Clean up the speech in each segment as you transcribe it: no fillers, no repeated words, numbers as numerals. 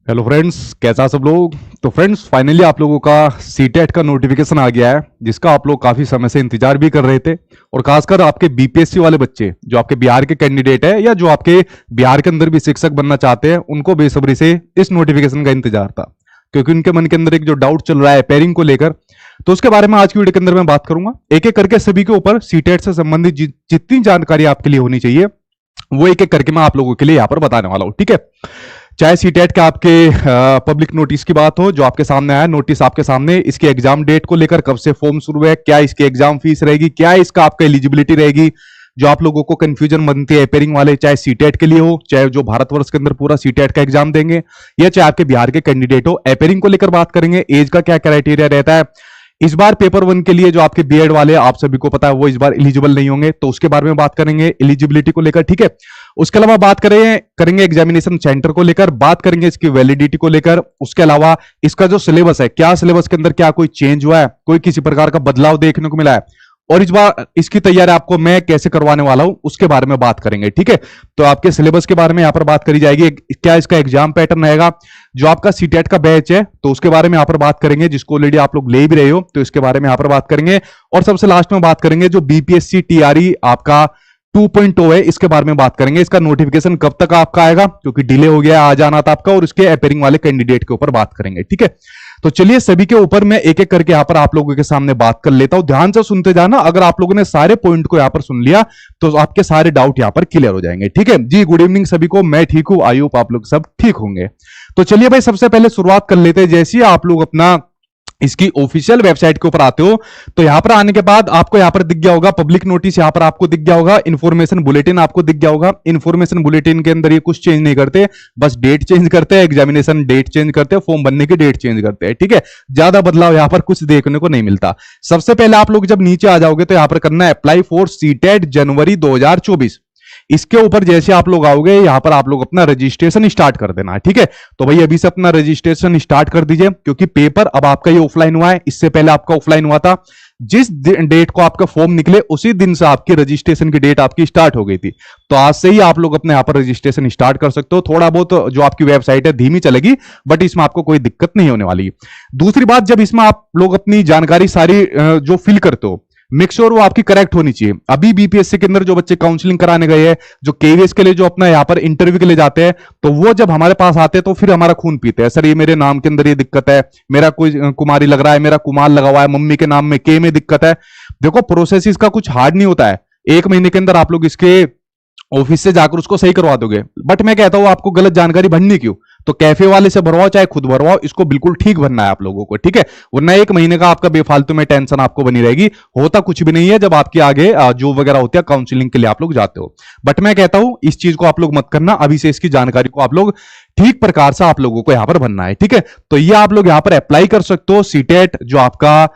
Hello friends, कैसा सब लोग। तो फ्रेंड्स, फाइनली आप लोगों का सीटेट का नोटिफिकेशन आ गया है, जिसका आप लोग काफी समय से इंतजार भी कर रहे थे। और खासकर आपके बीपीएससी वाले बच्चे जो आपके बिहार के कैंडिडेट है या जो आपके बिहार के अंदर भी शिक्षक बनना चाहते हैं, उनको बेसब्री से इस नोटिफिकेशन का इंतजार था, क्योंकि उनके मन के अंदर एक जो डाउट चल रहा है पेयरिंग को लेकर। तो उसके बारे में आज की वीडियो के अंदर मैं बात करूंगा, एक एक करके सभी के ऊपर सीटेट से संबंधित जितनी जानकारी आपके लिए होनी चाहिए वो एक एक करके मैं आप लोगों के लिए यहां पर बताने वाला हूं। ठीक है, चाहे सीटेट के आपके पब्लिक नोटिस की बात हो, जो आपके सामने आया नोटिस आपके सामने, इसके एग्जाम डेट को लेकर कब से फॉर्म शुरू है, क्या इसकी एग्जाम फीस रहेगी, क्या इसका आपका एलिजिबिलिटी रहेगी, जो आप लोगों को कंफ्यूजन बनती है पेयरिंग वाले, चाहे सीटेट के लिए हो, चाहे जो भारतवर्ष के अंदर पूरा सीटेट का एग्जाम देंगे, या चाहे आपके बिहार के कैंडिडेट हो। पेयरिंग को लेकर बात करेंगे, एज का क्या क्राइटेरिया रहता है। इस बार पेपर 1 के लिए जो आपके बीएड वाले आप सभी को पता है वो इस बार एलिजिबल नहीं होंगे, तो उसके बारे में बात करेंगे एलिजिबिलिटी को लेकर। ठीक है, उसके अलावा बात करेंगे एग्जामिनेशन सेंटर को लेकर, बात करेंगे इसकी वैलिडिटी को लेकर। उसके अलावा इसका जो सिलेबस है, क्या सिलेबस के अंदर क्या कोई चेंज हुआ है, कोई किसी प्रकार का बदलाव देखने को मिला है, और इस बार इसकी तैयारी आपको मैं कैसे करवाने वाला हूं उसके बारे में बात करेंगे। ठीक है, तो आपके सिलेबस के बारे में यहां पर बात करी जाएगी, क्या इसका एग्जाम पैटर्न रहेगा, जो आपका सीटेट का बैच है तो उसके बारे में यहां पर बात करेंगे, जिसको ऑलरेडी आप लोग ले भी रहे हो तो इसके बारे में यहां पर बात करेंगे। और सबसे लास्ट में बात करेंगे जो बीपीएससी टीआरई आपका 2.0 है, इसके बारे में बात करेंगे। इसका नोटिफिकेशन कब तक आपका आएगा, क्योंकि डिले हो गया, आ जाना था आपका, और इसके अपेयरिंग वाले कैंडिडेट के ऊपर बात करेंगे। ठीक है, तो चलिए सभी के ऊपर मैं एक एक करके यहां पर आप लोगों के सामने बात कर लेता हूं। ध्यान से सुनते जाना, अगर आप लोगों ने सारे पॉइंट को यहां पर सुन लिया तो आपके सारे डाउट यहां पर क्लियर हो जाएंगे। ठीक है जी, गुड इवनिंग सभी को, मैं ठीक हूं, आई होप आप लोग सब ठीक होंगे। तो चलिए भाई, सबसे पहले शुरुआत कर लेते हैं। जैसे ही आप लोग अपना इसकी ऑफिशियल वेबसाइट के ऊपर आते हो तो यहां पर आने के बाद आपको यहां पर दिख गया होगा पब्लिक नोटिस, यहां पर आपको दिख गया होगा इन्फॉर्मेशन बुलेटिन, आपको दिख गया होगा। इन्फॉर्मेशन बुलेटिन के अंदर ये कुछ चेंज नहीं करते, बस डेट चेंज करते हैं, एग्जामिनेशन डेट चेंज करते हैं, फॉर्म भरने की डेट चेंज करते हैं। ठीक है, ज्यादा बदलाव यहां पर कुछ देखने को नहीं मिलता। सबसे पहले आप लोग जब नीचे आ जाओगे तो यहां पर करना है अप्लाई फॉर सीटेट जनवरी 2024। इसके ऊपर जैसे आप लोग आओगे यहां पर आप लोग अपना रजिस्ट्रेशन स्टार्ट कर देना है। ठीक है, तो भाई अभी से अपना रजिस्ट्रेशन स्टार्ट कर दीजिए, क्योंकि पेपर अब आपका ये ऑफलाइन हुआ है, इससे पहले आपका ऑफलाइन हुआ था। जिस डेट को आपका फॉर्म निकले उसी दिन से आपकी रजिस्ट्रेशन की डेट आपकी स्टार्ट हो गई थी, तो आज से ही आप लोग अपने यहां पर रजिस्ट्रेशन स्टार्ट कर सकते हो। थोड़ा बहुत जो आपकी वेबसाइट है धीमी चलेगी, बट इसमें आपको कोई दिक्कत नहीं होने वाली। दूसरी बात, जब इसमें आप लोग अपनी जानकारी सारी जो फिल करते हो, मेक श्योर वो आपकी करेक्ट होनी चाहिए। अभी बीपीएससी के अंदर जो बच्चे काउंसलिंग कराने गए हैं, जो केवीएस के लिए जो अपना यहाँ पर इंटरव्यू के लिए जाते हैं, तो वो जब हमारे पास आते हैं तो फिर हमारा खून पीते हैं, सर ये मेरे नाम के अंदर ये दिक्कत है, मेरा कोई कुमारी लग रहा है, मेरा कुमार लगा हुआ है, मम्मी के नाम में के में दिक्कत है। देखो, प्रोसेस इसका कुछ हार्ड नहीं होता है, 1 महीने के अंदर आप लोग इसके ऑफिस से जाकर उसको सही करवा दोगे। बट मैं कहता हूं आपको गलत जानकारी भरनी क्यों, तो कैफे वाले से भरवाओ चाहे खुद भरवाओ, इसको बिल्कुल ठीक भरना है आप लोगों को। ठीक है, वरना 1 महीने का आपका बेफालतू में टेंशन आपको बनी रहेगी, होता कुछ भी नहीं है जब आपके आगे जॉब वगैरह होती है, काउंसलिंग के लिए आप लोग जाते हो। बट मैं कहता हूं इस चीज को आप लोग मत करना, अभी से इसकी जानकारी को आप लोग ठीक प्रकार से आप लोगों को यहां पर भरना है। ठीक है, तो ये आप लोग यहां पर अप्लाई कर सकते हो सीटेट, जो आपका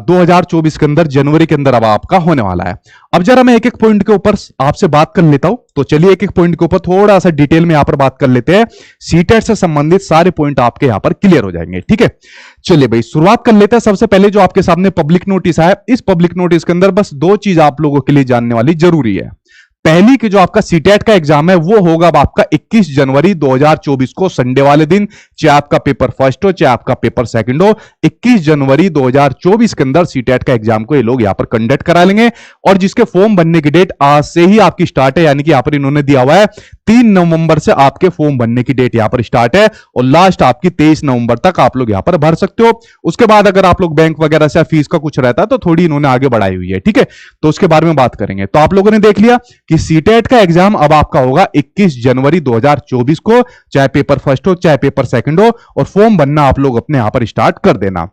2024 के अंदर जनवरी के अंदर अब आपका होने वाला है। अब जरा मैं एक एक पॉइंट के ऊपर आपसे बात कर लेता हूं, तो चलिए एक एक पॉइंट के ऊपर थोड़ा सा डिटेल में यहां पर बात कर लेते हैं। सीटेट से संबंधित सारे पॉइंट आपके यहां पर क्लियर हो जाएंगे। ठीक है, चलिए भाई शुरुआत कर लेते हैं। सबसे पहले जो आपके सामने पब्लिक नोटिस है, इस पब्लिक नोटिस के अंदर बस 2 चीज आप लोगों के लिए जानने वाली जरूरी है। पहली कि जो आपका सीटेट का एग्जाम है वो होगा अब आपका 21 जनवरी 2024 को, संडे वाले दिन, चाहे आपका पेपर फर्स्ट हो चाहे आपका पेपर सेकंड हो, 21 जनवरी 2024 के अंदर सीटेट का एग्जाम को ये लोग यहां पर कंडक्ट करा लेंगे। और जिसके फॉर्म भरने की डेट आज से ही आपकी स्टार्ट है, यानी कि यहां पर इन्होंने दिया हुआ है 3 नवंबर से आपके फॉर्म भरने की डेट यहां पर स्टार्ट है, और लास्ट आपकी 23 नवंबर तक आप लोग यहां पर भर सकते हो। उसके बाद अगर आप लोग बैंक वगैरह से फीस का कुछ रहता है तो थोड़ी इन्होंने आगे बढ़ाई हुई है। ठीक है, तो उसके बारे में बात करेंगे। तो आप लोगों ने देख लिया कि सीटेट का एग्जाम अब आपका होगा 21 जनवरी 2024 को, चाहे पेपर फर्स्ट हो चाहे पेपर सेकंड हो, और फॉर्म भरना आप लोग अपने यहां पर स्टार्ट कर देना।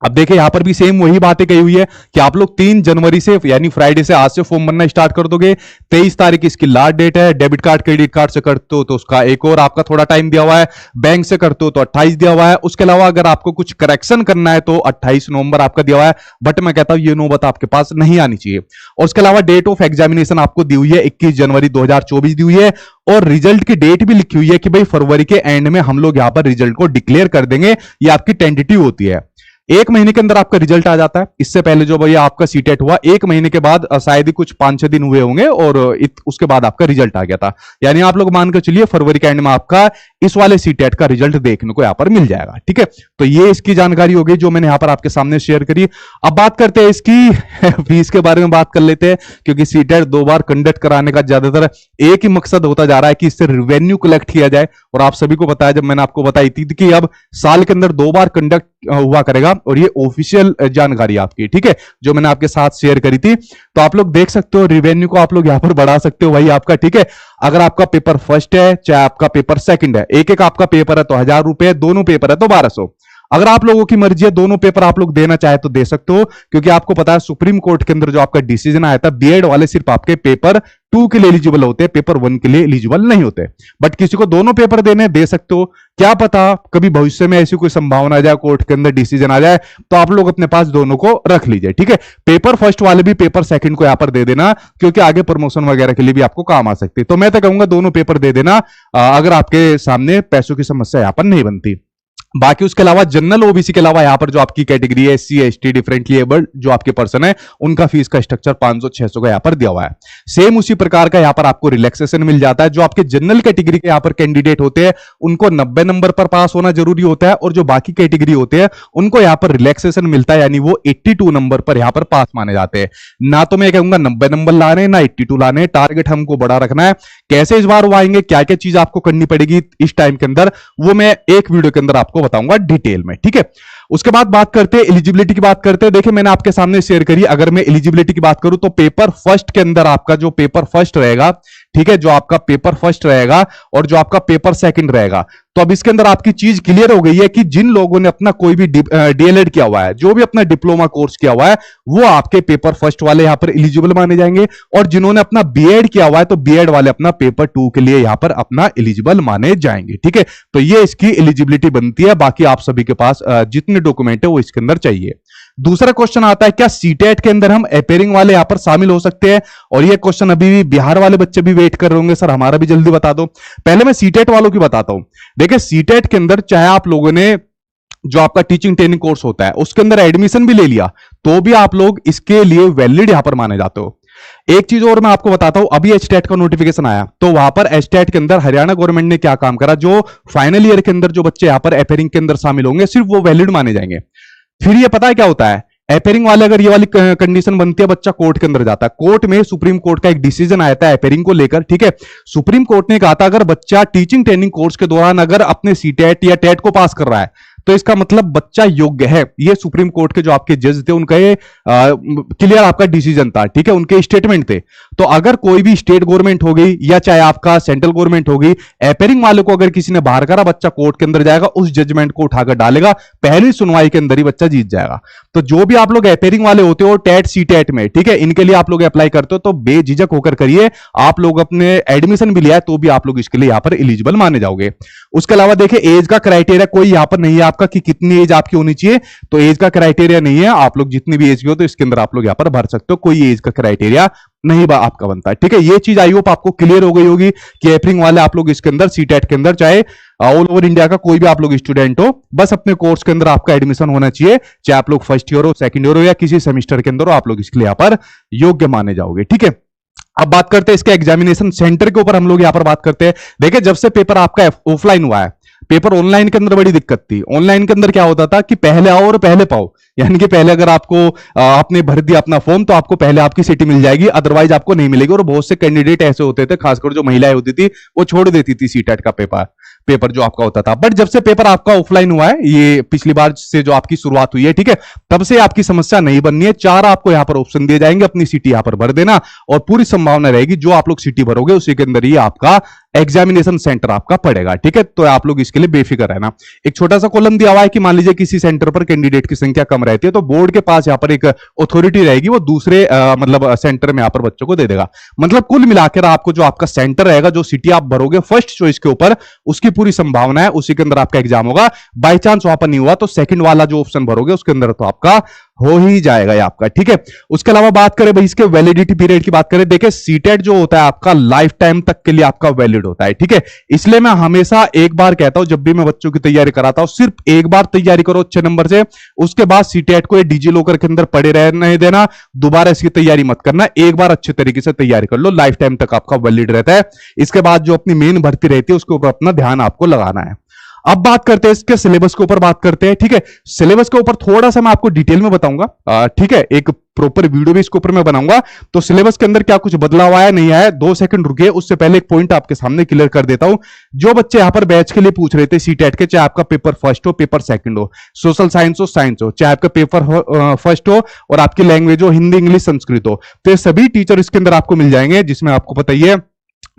अब देखिए यहां पर भी सेम वही बातें कही हुई है कि आप लोग 3 जनवरी से यानी फ्राइडे से आज से फॉर्म भरना स्टार्ट कर दोगे। 23 तारीख इसकी लास्ट डेट है। डेबिट कार्ड क्रेडिट कार्ड से करते हो तो उसका एक और आपका थोड़ा टाइम दिया हुआ है, बैंक से करते हो तो 28 दिया हुआ है। उसके अलावा अगर आपको कुछ करेक्शन करना है तो 28 नवंबर आपका दिया हुआ है, बट मैं कहता हूं ये नौबत आपके पास नहीं आनी चाहिए। और उसके अलावा डेट ऑफ एग्जामिनेशन आपको दी हुई है 21 जनवरी 2024 दी हुई है, और रिजल्ट की डेट भी लिखी हुई है कि भाई फरवरी के एंड में हम लोग यहां पर रिजल्ट को डिक्लेयर कर देंगे। ये आपकी टेंटेटिव होती है। एक महीने के अंदर आपका रिजल्ट आ जाता है। इससे पहले जो भैया आपका सीटेट हुआ, एक महीने के बाद शायद ही कुछ 5-6 दिन हुए होंगे और उसके बाद आपका रिजल्ट आ गया था। यानी आप लोग मान के चलिए फरवरी के एंड में आपका इस वाले सीटेट का रिजल्ट देखने को यहां पर मिल जाएगा। ठीक है, तो ये इसकी जानकारी हो गई जो मैंने यहां पर आपके सामने शेयर करी। अब बात करते हैं इसकी फीस के बारे में बात कर लेते हैं, क्योंकि सीटेट 2 बार कंडक्ट कराने का ज्यादातर एक ही मकसद होता जा रहा है कि इससे रिवेन्यू कलेक्ट किया जाए। और आप सभी को बताया, जब मैंने आपको बताई थी कि अब साल के अंदर 2 बार कंडक्ट हुआ करेगा, और ये ऑफिशियल जानकारी आपकी, ठीक है, जो मैंने आपके साथ शेयर करी थी। तो आप लोग देख सकते हो रिवेन्यू को आप लोग यहां पर बढ़ा सकते हो भाई आपका। ठीक है, अगर आपका पेपर फर्स्ट है चाहे आपका पेपर सेकंड है, एक एक आपका पेपर है तो 1000 रुपए, दोनों पेपर है तो 1200। अगर आप लोगों की मर्जी है दोनों पेपर आप लोग देना चाहे तो दे सकते हो, क्योंकि आपको पता है सुप्रीम कोर्ट के अंदर जो आपका डिसीजन आया था, बीएड वाले सिर्फ आपके पेपर 2 के लिए एलिजिबल होते हैं, पेपर 1 के लिए एलिजिबल नहीं होते। बट किसी को दोनों पेपर देने दे सकते हो। क्या पता कभी भविष्य में ऐसी कोई संभावना आ जाए, कोर्ट के अंदर डिसीजन आ जाए, तो आप लोग अपने पास दोनों को रख लीजिए। ठीक है, पेपर फर्स्ट वाले भी पेपर सेकंड को यहां पर दे देना, क्योंकि आगे प्रमोशन वगैरह के लिए भी आपको काम आ सकती है। तो मैं तो कहूंगा दोनों पेपर दे देना, अगर आपके सामने पैसों की समस्या यहां पर नहीं बनती। बाकी उसके अलावा जनरल ओबीसी के अलावा यहां पर जो आपकी कैटेगरी है एससी एसटी डिफरेंटली एबल्ड जो आपके पर्सन है, उनका फीस का स्ट्रक्चर 500-600 का यहां पर दिया हुआ है। सेम उसी प्रकार का यहां पर आपको रिलैक्सेशन मिल जाता है। जो आपके जनरल कैटेगरी के यहां पर कैंडिडेट होते हैं उनको 90 नंबर पर पास होना जरूरी होता है, और जो बाकी कैटेगरी होते हैं उनको यहां पर रिलैक्सेशन मिलता है, यानी वो 82 नंबर पर यहां पर पास माने जाते हैं। ना तो मैं कहूंगा 90 नंबर लाने, ना 82 लाने, टारगेट हमको बड़ा रखना है। कैसे इस बार वो आएंगे, क्या क्या चीज आपको करनी पड़ेगी इस टाइम के अंदर, वो मैं एक वीडियो के अंदर आपको बताऊंगा डिटेल में। ठीक है, उसके बाद बात करते हैं एलिजिबिलिटी की बात करते हैं। देखिए मैंने आपके सामने शेयर करी, अगर मैं एलिजिबिलिटी की बात करूं तो पेपर फर्स्ट के अंदर आपका जो पेपर फर्स्ट रहेगा, ठीक है, जो आपका पेपर फर्स्ट रहेगा और जो आपका पेपर सेकंड रहेगा, तो अब इसके अंदर आपकी चीज क्लियर हो गई है कि जिन लोगों ने अपना कोई भी डीएलएड किया हुआ है, जो भी अपना डिप्लोमा कोर्स किया हुआ है, वो आपके पेपर फर्स्ट वाले यहां पर एलिजिबल माने जाएंगे, और जिन्होंने अपना बीएड किया हुआ है तो बीएड वाले अपना पेपर 2 के लिए यहां पर अपना एलिजिबल माने जाएंगे। ठीक है, तो ये इसकी एलिजिबिलिटी बनती है। बाकी आप सभी के पास जितने डॉक्यूमेंट है वो इसके अंदर चाहिए। दूसरा क्वेश्चन आता है, क्या सीटेट के अंदर हम अपेयरिंग वाले यहां पर शामिल हो सकते हैं? और ये क्वेश्चन अभी भी बिहार वाले बच्चे भी वेट कर रहे होंगे, सर हमारा भी जल्दी बता दो। पहले मैं सीटेट वालों की बताता हूं। देखिए सीटेट के अंदर चाहे आप लोगों ने जो आपका टीचिंग ट्रेनिंग कोर्स होता है उसके अंदर एडमिशन भी ले लिया, तो भी आप लोग इसके लिए वैलिड यहां पर माने जाते हो। एक चीज और मैं आपको बताता हूं, अभी एचटेट का नोटिफिकेशन आया, तो वहां पर एचटेट के अंदर हरियाणा गवर्नमेंट ने क्या काम करा, जो फाइनल ईयर के अंदर जो बच्चे यहां पर अपेयरिंग के अंदर शामिल होंगे सिर्फ वो वैलिड माने जाएंगे। फिर ये पता है क्या होता है, अपेयरिंग वाले अगर ये वाली कंडीशन बनती है, बच्चा कोर्ट के अंदर जाता है, कोर्ट में सुप्रीम कोर्ट का एक डिसीजन आया था अपेयरिंग को लेकर। ठीक है, सुप्रीम कोर्ट ने कहा था अगर बच्चा टीचिंग ट्रेनिंग कोर्स के दौरान अगर अपने सीटेट या टेट को पास कर रहा है तो इसका मतलब बच्चा योग्य है। ये सुप्रीम कोर्ट के जो आपके जज थे उनका ये क्लियर आपका डिसीजन था। ठीक है, उनके स्टेटमेंट थे। तो अगर कोई भी स्टेट गवर्नमेंट हो गई या चाहे आपका सेंट्रल गवर्नमेंट हो गई, अपेयरिंग वाले को अगर किसी ने बाहर करा, बच्चा कोर्ट के अंदर जाएगा, उस जजमेंट को उठाकर डालेगा, पहली सुनवाई के अंदर ही बच्चा जीत जाएगा। तो जो भी आप लोग अपेयरिंग वाले होते हो टेट सी टेट में, ठीक है, इनके लिए आप लोग अप्लाई करते हो तो बेझिझक होकर करिए। आप लोग अपने एडमिशन भी लिया है तो भी आप लोग इसके लिए यहां पर एलिजिबल माने जाओगे। उसके अलावा देखिए एज का क्राइटेरिया कोई यहां पर नहीं है आपका कि कितनी एज आपकी होनी चाहिए, तो एज का क्राइटेरिया नहीं है। आप लोग जितनी भी एज के हो तो इसके अंदर आप लोग यहां पर भर सकते हो, कोई एज का क्राइटेरिया नहीं आपका बनता है। ठीक है, ये चीज आई होप आपको क्लियर हो गई होगी कि अपेयरिंग वाले आप लोग इसके अंदर सीटेट के अंदर, चाहे ऑल ओवर इंडिया का कोई भी आप लोग स्टूडेंट हो, बस अपने कोर्स के अंदर आपका एडमिशन होना चाहिए, चाहे आप लोग फर्स्ट ईयर हो, सेकंड ईयर हो या किसी सेमेस्टर के अंदर हो, आप लोग इसके लिए यहां पर योग्य माने जाओगे। ठीक है, अब बात करते हैं इसके एग्जामिनेशन सेंटर के ऊपर। हम लोग यहां पर बात करते हैं। देखिए जब से पेपर आपका ऑफलाइन हुआ है, पेपर ऑनलाइन के अंदर बड़ी दिक्कत थी। ऑनलाइन के अंदर क्या होता था कि पहले आओ और पहले पाओ, यानी कि पहले अगर आपको आपने भर दिया अपना फॉर्म तो आपको पहले आपकी सीट मिल जाएगी, अदरवाइज आपको नहीं मिलेगी। और बहुत से कैंडिडेट ऐसे होते थे, खासकर जो महिलाएं होती थी, वो छोड़ देती थी सीटेट का पेपर जो आपका होता था। बट जब से पेपर आपका ऑफलाइन हुआ है, ये पिछली बार से जो आपकी शुरुआत हुई है, ठीक है, तब से आपकी समस्या नहीं बननी है। 4 आपको यहां पर ऑप्शन दिए जाएंगे, अपनी सिटी यहां पर भर देना और पूरी संभावना रहेगी जो आप लोग सिटी भरोगे उसी के अंदर ही आपका एग्जामिनेशन सेंटर आपका पड़ेगा। ठीक है, तो आप लोग इसके लिए बेफिक्र रहना। एक छोटा सा कॉलम दिया हुआ है कि मान लीजिए किसी सेंटर पर कैंडिडेट की संख्या कम रहती है तो बोर्ड के पास यहां पर एक अथॉरिटी रहेगी, वो दूसरे मतलब सेंटर में यहां पर बच्चों को दे देगा। मतलब कुल मिलाकर आपको जो आपका सेंटर रहेगा, जो सिटी आप भरोगे फर्स्ट चॉइस के ऊपर, उसकी पूरी संभावना है उसी के अंदर आपका एग्जाम होगा। बाई चांस वहां पर नहीं हुआ तो सेकंड वाला जो ऑप्शन भरोगे उसके अंदर तो आपका हो ही जाएगा ये आपका, ठीक है। उसके अलावा बात करें भाई इसके वैलिडिटी पीरियड की बात करें, देखिए सीटेट जो होता है आपका लाइफ टाइम तक के लिए आपका वैलिड होता है, ठीक है। इसलिए मैं हमेशा एक बार कहता हूं जब भी मैं बच्चों की तैयारी कराता हूं, सिर्फ एक बार तैयारी करो अच्छे नंबर से, उसके बाद सीटेट को डिजी लॉकर के अंदर पड़े रहने देना, दोबारा इसकी तैयारी मत करना, एक बार अच्छे तरीके से तैयारी कर लो, लाइफ टाइम तक आपका वैलिड रहता है। इसके बाद जो अपनी मेन भर्ती रहती है उसके ऊपर अपना ध्यान आपको लगाना है। अब बात करते हैं इसके सिलेबस के ऊपर बात करते हैं, ठीक है। सिलेबस के ऊपर थोड़ा सा मैं आपको डिटेल में बताऊंगा, ठीक है, एक प्रॉपर वीडियो भी इसके ऊपर मैं बनाऊंगा। तो सिलेबस के अंदर क्या कुछ बदलाव आया नहीं आया, 2 सेकंड रुके, उससे पहले एक पॉइंट आपके सामने क्लियर कर देता हूं। जो बच्चे यहां पर बैच के लिए पूछ रहे थे सीटेट के, चाहे आपका पेपर फर्स्ट हो पेपर सेकंड हो, सोशल साइंस हो साइंस हो, चाहे आपका पेपर फर्स्ट हो और आपकी लैंग्वेज हो हिंदी इंग्लिश संस्कृत हो, तो ये सभी टीचर इसके अंदर आपको मिल जाएंगे, जिसमें आपको पता ही है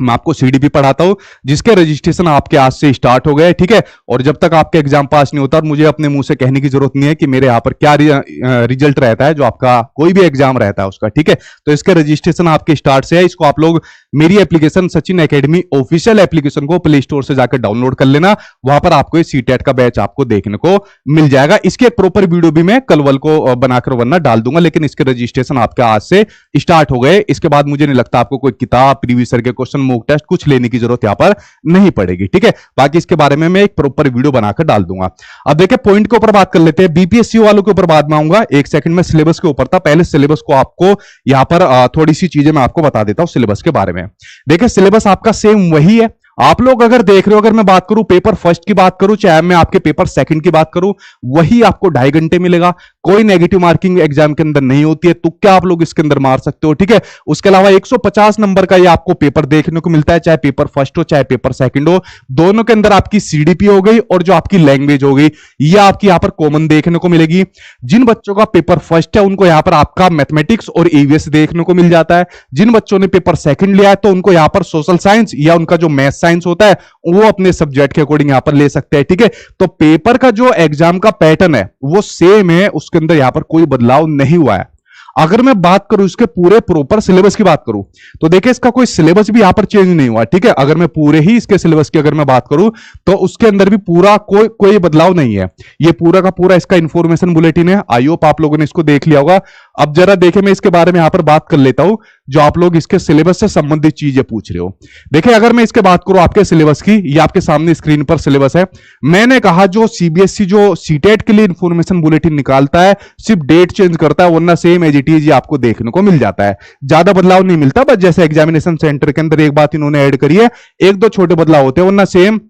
मैं आपको सीडीपी पढ़ाता हूं, जिसके रजिस्ट्रेशन आपके आज से स्टार्ट हो गए, ठीक है। और जब तक आपका एग्जाम पास नहीं होता, और मुझे अपने मुंह से कहने की जरूरत नहीं है कि मेरे यहाँ पर क्या रिजल्ट रहता है, जो आपका कोई भी एग्जाम रहता है उसका, ठीक है। तो इसके रजिस्ट्रेशन आपके स्टार्ट से है। इसको आप लोग मेरी application Sachin academy official application को प्ले स्टोर से जाकर डाउनलोड कर लेना, वहां पर आपको सीटेट का बैच आपको देखने को मिल जाएगा। इसकी एक प्रॉपर वीडियो भी मैं कल वल को बनाकर वरना डाल दूंगा, लेकिन इसके रजिस्ट्रेशन आपके आज से स्टार्ट हो गए। इसके बाद मुझे नहीं लगता आपको कोई किताब प्रीवियस ईयर के क्वेश्चन मॉक टेस्ट कुछ लेने की जरूरत यहां पर नहीं पड़ेगी, ठीक है। बाकी इसके बारे में मैं एक प्रॉपर वीडियो बनाकर डाल दूंगा। अब देखिए पॉइंट के ऊपर बात कर लेते हैं, बीपीएससी वालों के ऊपर बाद में आऊंगा, एक सेकंड में सिलेबस के ऊपर था, पहले सिलेबस को आपको यहां पर थोड़ी सी चीजें मैं आपको बता देता हूं सिलेबस के बारे में। देखिए सिलेबस आपका सेम वही है। आप लोग अगर देख रहे हो, अगर मैं बात करूं पेपर फर्स्ट की बात करूं, चाहे मैं आपके पेपर सेकंड की बात करूं, वही आपको 2.5 घंटे मिलेगा। कोई नेगेटिव मार्किंग एग्जाम के अंदर नहीं होती है, तो क्या आप लोग इसके अंदर मार सकते हो, ठीक है। उसके अलावा 150 नंबर का ये आपको पेपर देखने को मिलता है, चाहे पेपर फर्स्ट हो चाहे पेपर सेकंड हो। दोनों के अंदर आपकी सीडीपी हो गई और जो आपकी लैंग्वेज हो गई, ये आपकी यहां पर कॉमन देखने को मिलेगी। जिन बच्चों का पेपर फर्स्ट है उनको यहां पर आपका मैथमेटिक्स और ईवीएस देखने को मिल जाता है। जिन बच्चों ने पेपर सेकंड लिया है तो उनको यहां पर सोशल साइंस या उनका जो मैथ साइंस होता है वो अपने सब्जेक्ट के अकॉर्डिंग यहां पर ले सकते हैं, ठीक है। तो पेपर का जो एग्जाम का पैटर्न है वो सेम है, उसके अंदर यहां पर कोई बदलाव नहीं हुआ है। अगर मैं बात करूं इसके पूरे प्रॉपर सिलेबस की बात करूं, तो देखिए इसका कोई सिलेबस भी यहां पर चेंज नहीं हुआ, ठीक है। अगर मैं पूरे ही इसके सिलेबस की अगर मैं बात करूं तो उसके अंदर भी पूरा कोई बदलाव नहीं है। ये पूरा का पूरा इसका इंफॉर्मेशन बुलेटिन है। आई होप आप लोगों ने इसको देख लिया होगा। अब जरा देखें, मैं इसके बारे में यहां पर बात कर लेता हूं, जो आप लोग इसके सिलेबस से संबंधित चीजें पूछ रहे हो। देखिए अगर मैं इसके बात करूं आपके सिलेबस की, ये आपके सामने स्क्रीन पर सिलेबस है। मैंने कहा जो सीबीएसई जो सीटेट के लिए इंफॉर्मेशन बुलेटिन निकालता है, सिर्फ डेट चेंज करता है, वरना सेम एज इट इज ये आपको देखने को मिल जाता है। ज्यादा बदलाव नहीं मिलता, बस जैसे एग्जामिनेशन सेंटर के अंदर एक बात इन्होंने ऐड करी है, एक दो छोटे बदलाव होते हैं, वरना सेम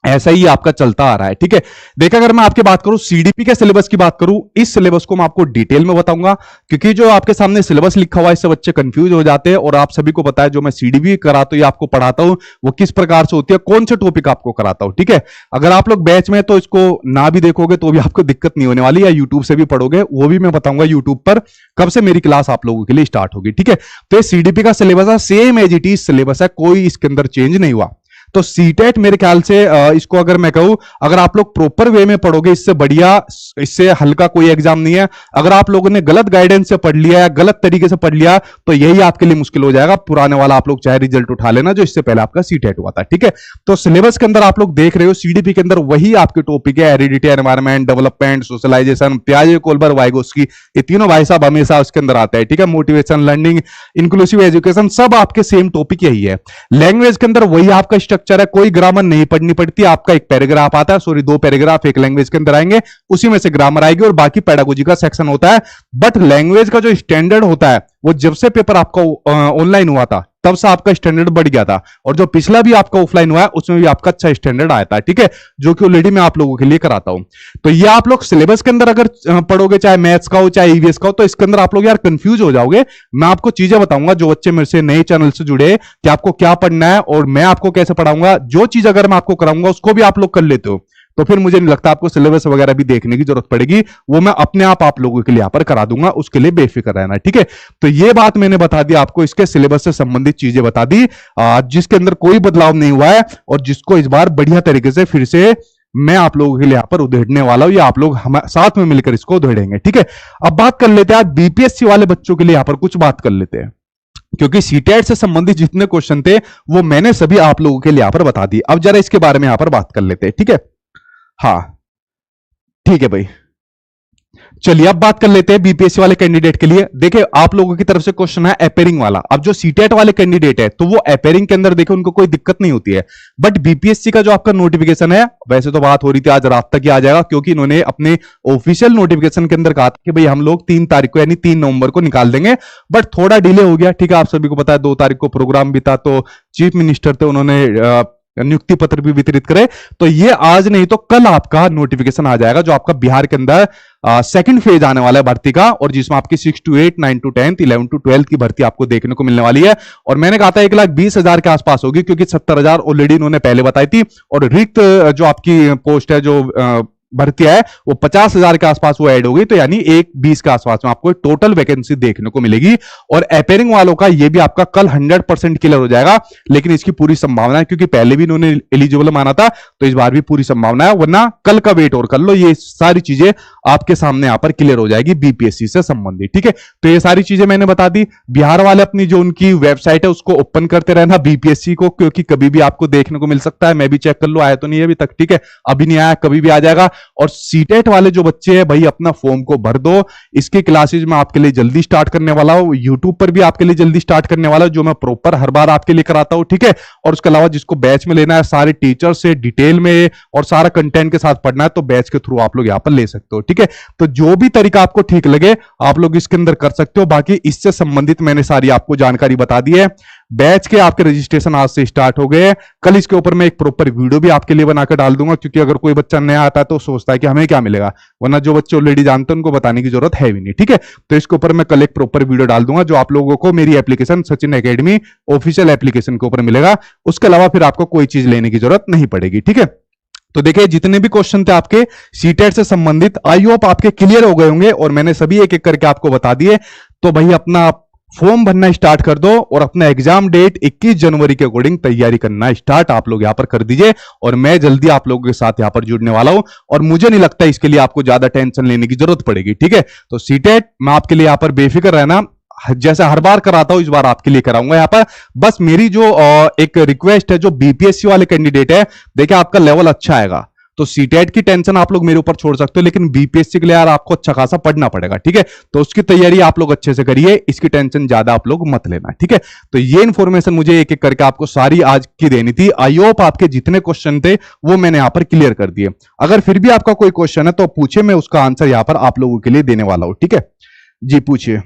ऐसा ही आपका चलता आ रहा है, ठीक है। देखा अगर मैं आपकी बात करूं सीडीपी के सिलेबस की बात करूं, इस सिलेबस को मैं आपको डिटेल में बताऊंगा, क्योंकि जो आपके सामने सिलेबस लिखा हुआ है इससे बच्चे कंफ्यूज हो जाते हैं। और आप सभी को पता है जो मैं सीडीपी कराता हूं या आपको पढ़ाता हूं वो किस प्रकार से होती है, कौन से टॉपिक आपको कराता हूं, ठीक है। अगर आप लोग बैच में तो इसको ना भी देखोगे तो भी आपको दिक्कत नहीं होने वाली, या यूट्यूब से भी पढ़ोगे वो भी मैं बताऊंगा यूट्यूब पर कब से मेरी क्लास आप लोगों के लिए स्टार्ट होगी, ठीक है। तो ये सीडीपी का सिलेबस है, same as it is syllabus है, कोई इसके अंदर चेंज नहीं हुआ। तो सीटेट मेरे ख्याल से इसको अगर मैं कहूं, अगर आप लोग प्रॉपर वे में पढ़ोगे, इससे बढ़िया इससे हल्का कोई एग्जाम नहीं है। अगर आप लोगों ने गलत गाइडेंस से पढ़ लिया या गलत तरीके से पढ़ लिया तो यही आपके लिए मुश्किल हो जाएगा। पुराने वाला आप लोग चाहे रिजल्ट उठा लेना जो इससे पहले आपका सीटेट हुआ था, ठीक है। तो सिलेबस के अंदर आप लोग देख रहे हो सीडीपी के अंदर वही आपके टॉपिक है, हेरिडिटी, एनवायरमेंट, डेवलपमेंट, सोशलाइजेशन, पियाजे, कोलबर, वाइगोस्की, ये तीनों भाई साहब हमेशा उसके अंदर आते हैं, ठीक है। मोटिवेशन, लर्निंग, इंक्लूसिव एजुकेशन, सब आपके सेम टॉपिक यही है। लैंग्वेज के अंदर वही आपका स्ट्रक्चर है, कोई ग्रामर नहीं पढ़नी पड़ती, आपका एक पैराग्राफ आता है, सॉरी 2 पैराग्राफ एक लैंग्वेज के अंदर आएंगे, उसी में से ग्रामर आएगी और बाकी पेडागोजी का सेक्शन होता है। बट लैंग्वेज का जो स्टैंडर्ड होता है वो जब से पेपर आपका ऑनलाइन हुआ था तब से आपका स्टैंडर्ड बढ़ गया था, और जो पिछला भी आपका ऑफलाइन हुआ है उसमें भी आपका अच्छा स्टैंडर्ड आया था, ठीक है, जो कि ऑलरेडी मैं आप लोगों के लिए कराता हूं। तो ये आप लोग सिलेबस के अंदर अगर पढ़ोगे, चाहे मैथ्स का हो चाहे ईवीएस का हो, तो इसके अंदर आप लोग यार कंफ्यूज हो जाओगे। मैं आपको चीजें बताऊंगा, जो बच्चे मेरे से नए चैनल से जुड़े, कि आपको क्या पढ़ना है और मैं आपको कैसे पढ़ाऊंगा। जो चीज अगर मैं आपको कराऊंगा उसको भी आप लोग कर लेते हो, तो फिर मुझे नहीं लगता आपको सिलेबस वगैरह भी देखने की जरूरत पड़ेगी, वो मैं अपने आप लोगों के लिए यहां पर करा दूंगा, उसके लिए बेफिक्र रहना, ठीक है। तो ये बात मैंने बता दी आपको, इसके सिलेबस से संबंधित चीजें बता दी, जिसके अंदर कोई बदलाव नहीं हुआ है और जिसको इस बार बढ़िया तरीके से फिर से मैं आप लोगों के लिए यहां पर उधेड़ने वाला हूं, या आप लोग हम साथ में मिलकर इसको उधेड़ेंगे, ठीक है। अब बात कर लेते हैं बीपीएससी वाले बच्चों के लिए, यहां पर कुछ बात कर लेते हैं, क्योंकि सीटेट से संबंधित जितने क्वेश्चन थे वो मैंने सभी आप लोगों के लिए यहां पर बता दी। अब जरा इसके बारे में यहां पर बात कर लेते हैं, ठीक है। हाँ ठीक है भाई, चलिए अब बात कर लेते हैं बीपीएससी वाले कैंडिडेट के लिए। देखिए आप लोगों की तरफ से क्वेश्चन है अपेयरिंग वाला। अब जो सीटेट वाले कैंडिडेट है तो वो अपेयरिंग के अंदर देखिए उनको कोई दिक्कत नहीं होती है, बट बीपीएससी का जो आपका नोटिफिकेशन है, वैसे तो बात हो रही थी आज रात तक ही आ जाएगा, क्योंकि इन्होंने अपने ऑफिशियल नोटिफिकेशन के अंदर कहा था कि भाई हम लोग 3 तारीख को यानी 3 नवंबर को निकाल देंगे, बट थोड़ा डिले हो गया। ठीक है, आप सभी को पता है 2 तारीख को प्रोग्राम भी था, तो चीफ मिनिस्टर थे, उन्होंने नियुक्ति पत्र भी वितरित करे, तो ये आज नहीं तो कल आपका नोटिफिकेशन आ जाएगा, जो आपका बिहार के अंदर सेकंड फेज आने वाला है भर्ती का, और जिसमें आपकी 6 to 8, 9 to 10, 11 to 12 की भर्ती आपको देखने को मिलने वाली है। और मैंने कहा था 1,20,000 के आसपास होगी, क्योंकि 70,000 ऑलरेडी इन्होंने पहले बताई थी, और रिक्त जो आपकी पोस्ट है, जो भर्ती है, वो 50,000 के आसपास वो ऐड होगी, तो यानी 1,20 के आसपास में आपको टोटल वैकेंसी देखने को मिलेगी। और अपेयरिंग वालों का ये भी आपका कल 100% क्लियर हो जाएगा, लेकिन इसकी पूरी संभावना है, क्योंकि पहले भी इन्होंने एलिजिबल माना था, तो इस बार भी पूरी संभावना है, वरना कल का वेट और कर लो, ये सारी चीजें आपके सामने यहां पर क्लियर हो जाएगी बीपीएससी से संबंधित। ठीक है, तो ये सारी चीजें मैंने बता दी। बिहार वाले अपनी जो उनकी वेबसाइट है उसको ओपन करते रहना बीपीएससी को, क्योंकि कभी भी आपको देखने को मिल सकता है। मैं भी चेक कर लो, आया तो नहीं है अभी तक। ठीक है, अभी नहीं आया, कभी भी आ जाएगा। और सीटेट वाले जो बच्चे हैं भाई, अपना फॉर्म को भर दो। इसके क्लासेज में आपके लिए जल्दी स्टार्ट करने वाला हूं, यूट्यूब पर भी आपके लिए जल्दी स्टार्ट करने वाला हूं, जो मैं प्रॉपर हर बार आपके लिए कराता हूं। ठीक है, और उसके अलावा जिसको बैच में लेना है, सारे टीचर से डिटेल में और सारा कंटेंट के साथ पढ़ना है, तो बैच के थ्रू आप लोग यहां पर ले सकते हो। ठीक है, तो जो भी तरीका आपको ठीक लगे आप लोग इसके अंदर कर सकते हो। बाकी इससे संबंधित मैंने सारी आपको जानकारी बता दी है। बैच के आपके रजिस्ट्रेशन आज से स्टार्ट हो गए। कल इसके ऊपर मैं एक प्रॉपर वीडियो भी आपके लिए बनाकर डाल दूंगा, क्योंकि अगर कोई बच्चा नया आता है तो सोचता है कि हमें क्या मिलेगा, वरना जो बच्चे ऑलरेडी जानते हैं उनको बताने की जरूरत है भी नहीं। ठीक है, तो इसके ऊपर मैं कल एक प्रॉपर वीडियो डाल दूंगा, जो आप लोगों को मेरी application Sachin academy official application के ऊपर मिलेगा। उसके अलावा फिर आपको कोई चीज लेने की जरूरत नहीं पड़ेगी। ठीक है, तो देखिए जितने भी क्वेश्चन थे आपके सीटेट से संबंधित, आई होप आपके क्लियर हो गए होंगे, और मैंने सभी एक एक करके आपको बता दिए। तो भाई अपना फॉर्म भरना स्टार्ट कर दो, और अपना एग्जाम डेट 21 जनवरी के अकॉर्डिंग तैयारी करना स्टार्ट आप लोग यहां पर कर दीजिए। और मैं जल्दी आप लोगों के साथ यहां पर जुड़ने वाला हूं, और मुझे नहीं लगता इसके लिए आपको ज्यादा टेंशन लेने की जरूरत पड़ेगी। ठीक है, तो सीटेट मैं आपके लिए यहां पर बेफिक्र रहना, जैसा हर बार कराता हूं इस बार आपके लिए कराऊंगा यहां पर। बस मेरी जो एक रिक्वेस्ट है, जो बीपीएससी वाले कैंडिडेट है, देखिए आपका लेवल अच्छा आएगा, तो सीटेट की टेंशन आप लोग मेरे ऊपर छोड़ सकते हो, लेकिन बीपीएससी के लिए यार आपको अच्छा खासा पढ़ना पड़ेगा। ठीक है, तो उसकी तैयारी आप लोग अच्छे से करिए, इसकी टेंशन ज्यादा आप लोग मत लेना। ठीक है, तो ये इंफॉर्मेशन मुझे एक एक करके आपको सारी आज की देनी थी। आई होप आपके जितने क्वेश्चन थे वो मैंने यहां पर क्लियर कर दिए। अगर फिर भी आपका कोई क्वेश्चन है तो पूछे, मैं उसका आंसर यहां पर आप लोगों के लिए देने वाला हूं। ठीक है जी, पूछिए।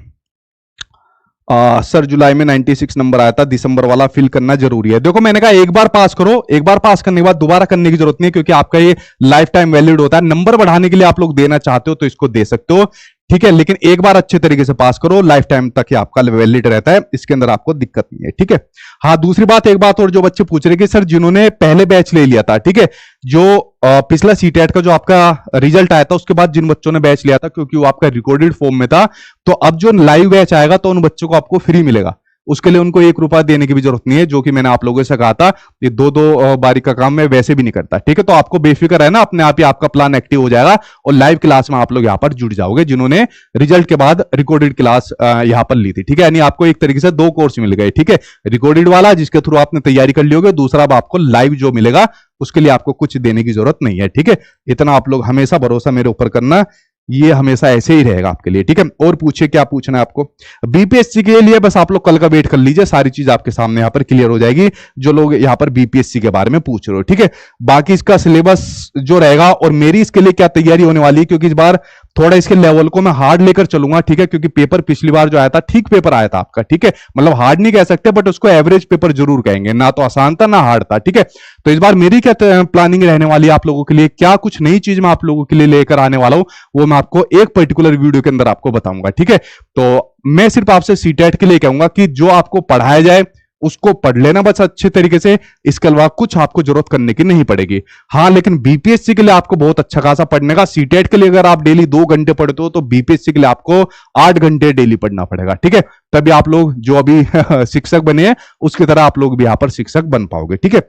सर जुलाई में 96 नंबर आया था, दिसंबर वाला फिल करना जरूरी है। देखो मैंने कहा एक बार पास करो, एक बार पास करने के बाद दोबारा करने की जरूरत नहीं है, क्योंकि आपका ये लाइफ टाइम वैलिड होता है। नंबर बढ़ाने के लिए आप लोग देना चाहते हो तो इसको दे सकते हो। ठीक है, लेकिन एक बार अच्छे तरीके से पास करो, लाइफ टाइम तक ही आपका वैलिड रहता है, इसके अंदर आपको दिक्कत नहीं है। ठीक है, हाँ दूसरी बात, एक बात और जो बच्चे पूछ रहे कि सर जिन्होंने पहले बैच ले लिया था, ठीक है, जो पिछला सीटेट का जो आपका रिजल्ट आया था उसके बाद जिन बच्चों ने बैच लिया था, क्योंकि वो आपका रिकॉर्डेड फॉर्म में था, तो अब जो लाइव बैच आएगा तो उन बच्चों को आपको फ्री मिलेगा। उसके लिए उनको 1 रुपया देने की भी जरूरत नहीं है, जो कि मैंने आप लोगों से कहा था। ये दो बारी का काम मैं वैसे भी नहीं करता। ठीक है, तो आपको बेफिक्र है ना, अपने आप ही आपका प्लान एक्टिव हो जाएगा, और लाइव क्लास में आप लोग यहाँ पर जुड़ जाओगे, जिन्होंने रिजल्ट के बाद रिकॉर्डेड क्लास यहाँ पर ली थी। ठीक है, यानी आपको एक तरीके से 2 कोर्स मिल गए। ठीक है, रिकॉर्डेड वाला जिसके थ्रू आपने तैयारी कर ली होगी, दूसरा अब आपको लाइव जो मिलेगा उसके लिए आपको कुछ देने की जरूरत नहीं है। ठीक है, इतना आप लोग हमेशा भरोसा मेरे ऊपर करना, ये हमेशा ऐसे ही रहेगा आपके लिए। ठीक है, और पूछिए क्या पूछना है आपको। बीपीएससी के लिए बस आप लोग कल का वेट कर लीजिए, सारी चीज आपके सामने यहां पर क्लियर हो जाएगी, जो लोग यहां पर बीपीएससी के बारे में पूछ रहे हो। ठीक है, बाकी इसका सिलेबस जो रहेगा और मेरी इसके लिए क्या तैयारी होने वाली है, क्योंकि इस बार थोड़ा इसके लेवल को मैं हार्ड लेकर चलूंगा। ठीक है, क्योंकि पेपर पिछली बार जो आया था ठीक पेपर आया था आपका। ठीक है, मतलब हार्ड नहीं कह सकते, बट उसको एवरेज पेपर जरूर कहेंगे, ना तो आसान था ना हार्ड था। ठीक है, तो इस बार मेरी क्या प्लानिंग रहने वाली है आप लोगों के लिए, क्या कुछ नई चीज मैं आप लोगों के लिए लेकर आने वाला हूं, वो मैं आपको एक पर्टिकुलर वीडियो के अंदर आपको बताऊंगा। ठीक है, तो मैं सिर्फ आपसे सीटेट के लिए कहूंगा कि जो आपको पढ़ाया जाए उसको पढ़ लेना बस अच्छे तरीके से, इसके अलावा कुछ आपको जरूरत करने की नहीं पड़ेगी। हाँ, लेकिन बीपीएससी के लिए आपको बहुत अच्छा खासा पढ़ने का, सीटेट के लिए अगर आप डेली 2 घंटे पढ़ते हो तो बीपीएससी के लिए आपको 8 घंटे डेली पढ़ना पड़ेगा। ठीक है, तभी आप लोग जो अभी शिक्षक बने हैं उसकी तरह आप लोग भी यहां पर शिक्षक बन पाओगे। ठीक है,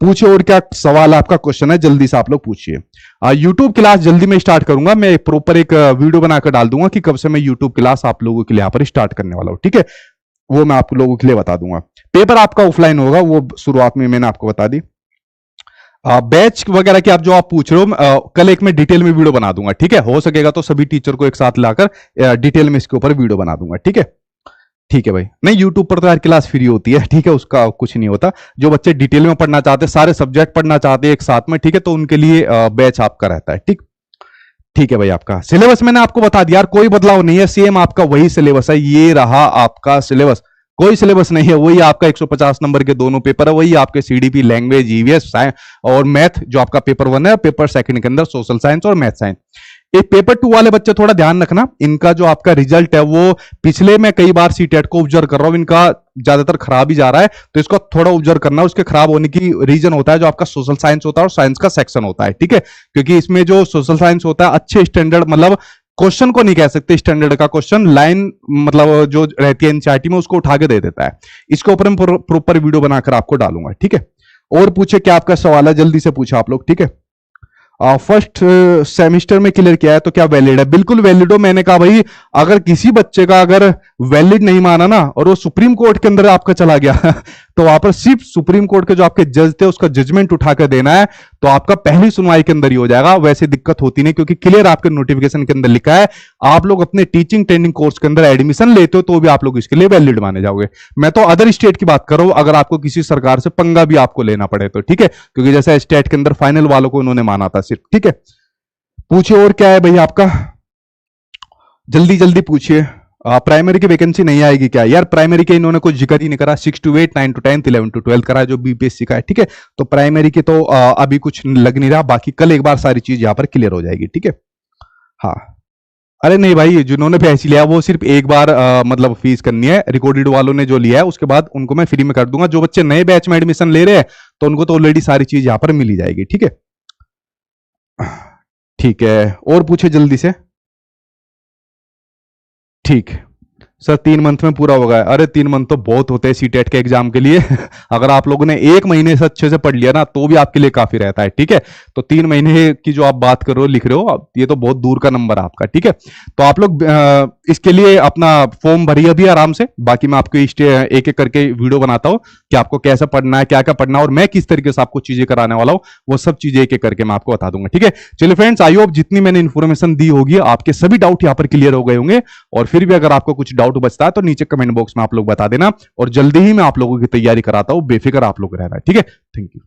पूछिए और क्या सवाल आपका क्वेश्चन है, जल्दी से आप लोग पूछिए। यूट्यूब क्लास जल्दी मैं स्टार्ट करूंगा, मैं प्रॉपर एक वीडियो बनाकर डाल दूंगा कि कब से मैं यूट्यूब क्लास आप लोगों के लिए यहां पर स्टार्ट करने वाला हूं। ठीक है, वो मैं आप लोगों के लिए बता दूंगा। पेपर आपका ऑफलाइन होगा, वो शुरुआत में मैंने आपको बता दी। बैच वगैरह की आप जो आप पूछ रहे हो, कल एक मैं डिटेल में वीडियो बना दूंगा, ठीक है। हो सकेगा तो सभी टीचर को एक साथ लाकर डिटेल में इसके ऊपर वीडियो बना दूंगा, ठीक है। ठीक है भाई, नहीं यूट्यूब पर तो यार क्लास फ्री होती है, ठीक है, उसका कुछ नहीं होता। जो बच्चे डिटेल में पढ़ना चाहते हैं, सारे सब्जेक्ट पढ़ना चाहते हैं एक साथ में, ठीक है, तो उनके लिए बैच आपका रहता है, ठीक। ठीक है भाई, आपका सिलेबस मैंने आपको बता दिया यार, कोई बदलाव नहीं है, सेम आपका वही सिलेबस है, ये रहा आपका सिलेबस, कोई सिलेबस नहीं है, वही आपका 150 नंबर के दोनों पेपर है, वही आपके सीडीपी, लैंग्वेज, ईवीएस और मैथ, जो आपका पेपर 1 है, पेपर 2 के अंदर सोशल साइंस और मैथ साइंस। एक पेपर 2 वाले बच्चे थोड़ा ध्यान रखना, इनका जो आपका रिजल्ट है वो पिछले मैं कई बार सीटेट को ऑब्जर्व कर रहा हूं, इनका ज्यादातर खराब ही जा रहा है, तो इसको थोड़ा ऑब्जर्व करना। उसके खराब होने की रीजन होता है जो आपका सोशल साइंस होता है और साइंस का सेक्शन होता है, ठीक है, क्योंकि इसमें जो सोशल साइंस होता है अच्छे स्टैंडर्ड, मतलब क्वेश्चन को नहीं कह सकते स्टैंडर्ड का क्वेश्चन, लाइन मतलब जो रहती है एनसीईआरटी में उसको उठा के दे देता है। इसके ऊपर मैं प्रॉपर वीडियो बनाकर आपको डालूंगा, ठीक है। और पूछे क्या आपका सवाल है, जल्दी से पूछा आप लोग, ठीक है। फर्स्ट सेमेस्टर में क्लियर किया है तो क्या वैलिड है? बिल्कुल वैलिड हो। मैंने कहा भाई, अगर किसी बच्चे का अगर वैलिड नहीं माना ना और वो सुप्रीम कोर्ट के अंदर आपका चला गया तो वहां पर सिर्फ सुप्रीम कोर्ट के जो आपके जज थे उसका जजमेंट उठाकर देना है, तो आपका पहली सुनवाई के अंदर ही हो जाएगा। वैसे दिक्कत होती नहीं, क्योंकि क्लियर आपके नोटिफिकेशन के अंदर लिखा है, आप लोग अपने टीचिंग ट्रेनिंग कोर्स के अंदर एडमिशन लेते हो तो भी आप लोग इसके लिए वैलिड माने जाओगे। मैं तो अदर स्टेट की बात कर रहा हूं, अगर आपको किसी सरकार से पंगा भी आपको लेना पड़े तो, ठीक है, क्योंकि जैसे स्टेट के अंदर फाइनल वालों को उन्होंने माना था सिर्फ, ठीक है। पूछिए और क्या है भाई आपका, जल्दी जल्दी पूछिए। प्राइमरी की वैकेंसी नहीं आएगी क्या? यार प्राइमरी के इन्होंने कुछ जिक्र ही नहीं करा, 6 to 8, 9 to 10, 11 to 12 करा जो बीपीएससी का है, ठीक है। तो प्राइमरी की तो अभी कुछ लग नहीं रहा, बाकी कल एक बार सारी चीज यहां पर क्लियर हो जाएगी, ठीक है। हाँ, अरे नहीं भाई, जिन्होंने पैसे लिया वो सिर्फ एक बार मतलब फीस करनी है, रिकॉर्डेड वालों ने जो लिया है उसके बाद उनको मैं फ्री में कर दूंगा। जो बच्चे नए बैच में एडमिशन ले रहे हैं तो उनको तो ऑलरेडी सारी चीज यहां पर मिली जाएगी, ठीक है। ठीक है, और पूछे जल्दी से। ठीक, सर 3 मंथ में पूरा होगा? अरे 3 मंथ तो बहुत होते हैं सीटेट के एग्जाम के लिए अगर आप लोगों ने 1 महीने से अच्छे से पढ़ लिया ना तो भी आपके लिए काफी रहता है, ठीक है। तो 3 महीने की जो आप बात कर रहे हो, लिख रहे हो, ये तो बहुत दूर का नंबर है आपका, ठीक है। तो आप लोग इसके लिए अपना फॉर्म भरिए अभी आराम से, बाकी मैं आपको एक एक करके वीडियो बनाता हूँ कि आपको कैसे पढ़ना है, क्या क्या पढ़ना है और मैं किस तरीके से आपको चीजें कराने वाला हूँ, वो सब चीजें एक एक करके मैं आपको बता दूंगा, ठीक है। चलिए फ्रेंड्स, आई होप जितनी मैंने इन्फॉर्मेशन दी होगी आपके सभी डाउट यहाँ पर क्लियर हो गए होंगे, और फिर भी अगर आपको कुछ डाउट बचता है तो नीचे कमेंट बॉक्स में आप लोग बता देना, और जल्दी ही मैं आप लोगों की तैयारी कराता हूं, बेफिक्र आप लोग रहना, ठीक है। Thank you.